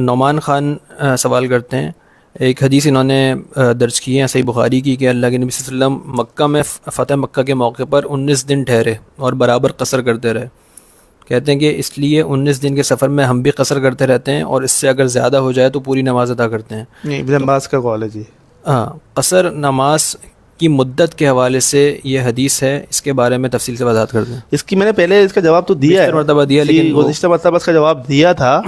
نعمان خان سوال کرتے ہیں، ایک حدیث انہوں نے درج کی ہے صحیح بخاری کی کہ اللہ کے نبی صلی اللہ علیہ وسلم مکہ میں فتح مکہ کے موقع پر 19 دن ٹھہرے اور برابر قصر کرتے رہے. کہتے ہیں کہ اس لیے 19 دن کے سفر میں ہم بھی قصر کرتے رہتے ہیں اور اس سے اگر زیادہ ہو جائے تو پوری نماز ادا کرتے ہیں. ابن عباس کا قول ہے جی. ہاں، قصر نماز کی مدت کے حوالے سے یہ حدیث ہے، اس کے بارے میں تفصیل سے وضاحت کر دیں. اس کی میں نے پہلے اس کا جواب تو دیا ہے، مرتبہ دیا، لیکن گزشتہ مرتبہ اس کا جواب دیا تھا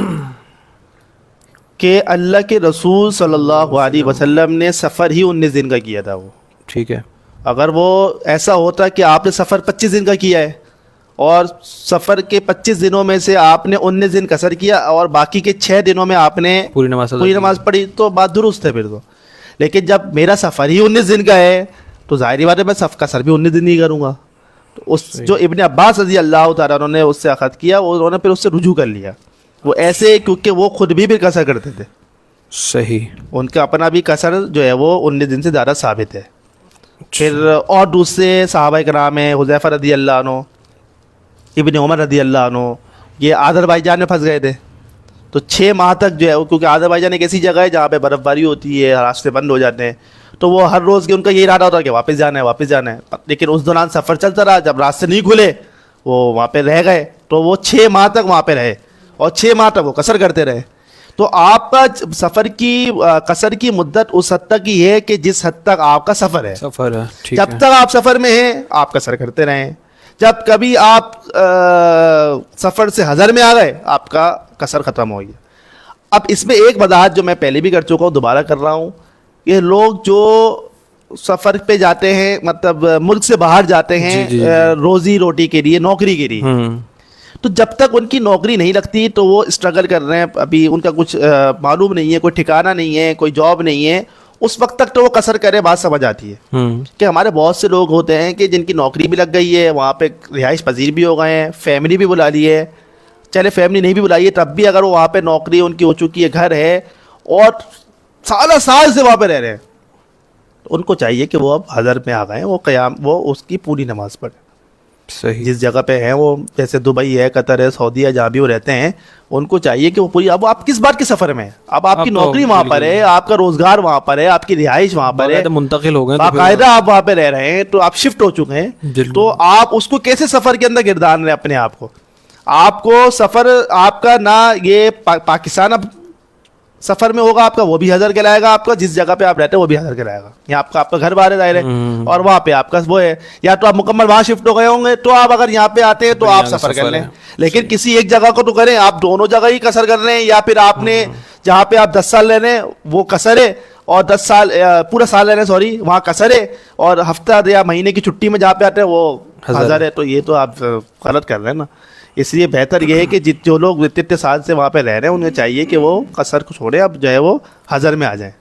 کہ اللہ کے رسول صلی اللہ علیہ وسلم نے سفر ہی 19 دن کا کیا تھا. وہ ٹھیک ہے، اگر وہ ایسا ہوتا کہ آپ نے سفر 25 دن کا کیا ہے اور سفر کے 25 دنوں میں سے آپ نے 19 دن قصر کیا اور باقی کے 6 دنوں میں آپ نے پوری نماز پڑھی تو بات درست ہے پھر تو. لیکن جب میرا سفر ہی 19 دن کا ہے تو ظاہری بات ہے میں قصر بھی 19 دن ہی کروں گا. تو اس جو ابن عباس رضی اللہ تعالیٰ عنہ نے اس سے اخذ کیا انہوں نے پھر اس سے رجوع کر لیا. وہ ایسے کیونکہ وہ خود بھی پھر قصر کرتے تھے. صحیح، ان کا اپنا بھی قصر جو ہے وہ 19 دن سے زیادہ ثابت ہے. پھر اور دوسرے صحابہ کرام ہیں، حذیفہ رضی اللہ عنہ، ابن عمر رضی اللہ عنہ، یہ آذربائیجان میں پھنس گئے تھے. تو 6 ماہ تک جو ہے کیونکہ آذربائیجان ایک ایسی جگہ ہے جہاں پہ برف باری ہوتی ہے، راستے بند ہو جاتے ہیں، تو وہ ہر روز کے ان کا یہ ارادہ ہوتا ہے کہ واپس جانا ہے واپس جانا ہے. لیکن اس دوران سفر چلتا رہا، جب راستے نہیں کھلے وہ وہاں پہ رہ گئے تو وہ 6 ماہ تک وہاں پہ رہے اور 6 ماہ تک وہ قصر کرتے رہے. تو آپ کا سفر کی قصر کی مدت اس حد تک ہی ہے کہ جس حد تک آپ کا سفر ہے. جب تک آپ سفر میں ہیں آپ قصر کرتے رہیں. جب کبھی آپ سفر سے حضر میں آ گئے آپ کا قصر ختم ہو گیا. اب اس میں ایک وضاحت جو میں پہلے بھی کر چکا ہوں دوبارہ کر رہا ہوں، یہ لوگ جو سفر پہ جاتے ہیں مطلب ملک سے باہر جاتے ہیں روزی روٹی کے لیے، نوکری کے لیے، تو جب تک ان کی نوکری نہیں لگتی تو وہ اسٹرگل کر رہے ہیں. ابھی ان کا کچھ معلوم نہیں ہے، کوئی ٹھکانہ نہیں ہے، کوئی جاب نہیں ہے، اس وقت تک تو وہ قصر کرے. بات سمجھ آتی ہے کہ ہمارے بہت سے لوگ ہوتے ہیں کہ جن کی نوکری بھی لگ گئی ہے، وہاں پہ رہائش پذیر بھی ہو گئے ہیں، فیملی بھی بلا لی ہے، چلے فیملی نہیں بھی بلائی ہے تب بھی اگر وہ وہاں پہ نوکری ان کی ہو چکی ہے، گھر ہے اور سال سے وہاں پہ رہ رہے ہیں، تو ان کو چاہیے کہ وہ اب حضر میں آ گئے، وہ اس کی پوری نماز پڑھیں. صحیح، جس جگہ پہ ہیں وہ جیسے دبئی ہے، قطر ہے، سعودی ہے، جہاں بھی وہ رہتے ہیں ان کو چاہیے کہ وہ پوری. اب آپ کس بات کے سفر میں ہیں؟ اب آپ کی نوکری وہاں پر ہے، آپ کا روزگار وہاں پر ہے، آپ کی رہائش وہاں پر ہے، منتقل ہو گئے، باقاعدہ آپ وہاں پہ رہ رہے ہیں، تو آپ شفٹ ہو چکے ہیں. تو آپ اس کو کیسے سفر کے اندر گردان رہے اپنے آپ کو؟ آپ کو سفر آپ کا نہ یہ پاکستان اب سفر میں ہوگا آپ کا، وہ بھی حضر کہلائے گا آپ کا، جس جگہ پہ آپ رہتے ہیں وہ بھی حضر کہلائے گا. یہاں آپ کا گھر باہر ظاہر ہے اور وہاں پہ آپ کا وہ ہے، یا تو آپ مکمل وہاں شفٹ ہو گئے ہوں گے تو آپ اگر یہاں پہ آتے ہیں تو آپ سفر کر لیں. لیکن کسی ایک جگہ کو تو کریں، آپ دونوں جگہ ہی قصر کر رہے ہیں، یا پھر آپ نے جہاں پہ آپ 10 سال رہ رہے ہیں وہ قصر ہے اور 10 سال پورا سال رہ رہے ہیں وہاں قصر ہے، اور ہفتہ یا مہینے کی چھٹی میں جہاں پہ آتے ہیں وہ حضر ہے. تو یہ تو آپ غلط کر رہے ہیں نا. اس لیے بہتر یہ ہے کہ جو لوگ اتنے سال سے وہاں پہ رہ رہے ہیں انہیں چاہیے کہ وہ قصر کو چھوڑیں، اب جو ہے وہ حضر میں آ جائیں.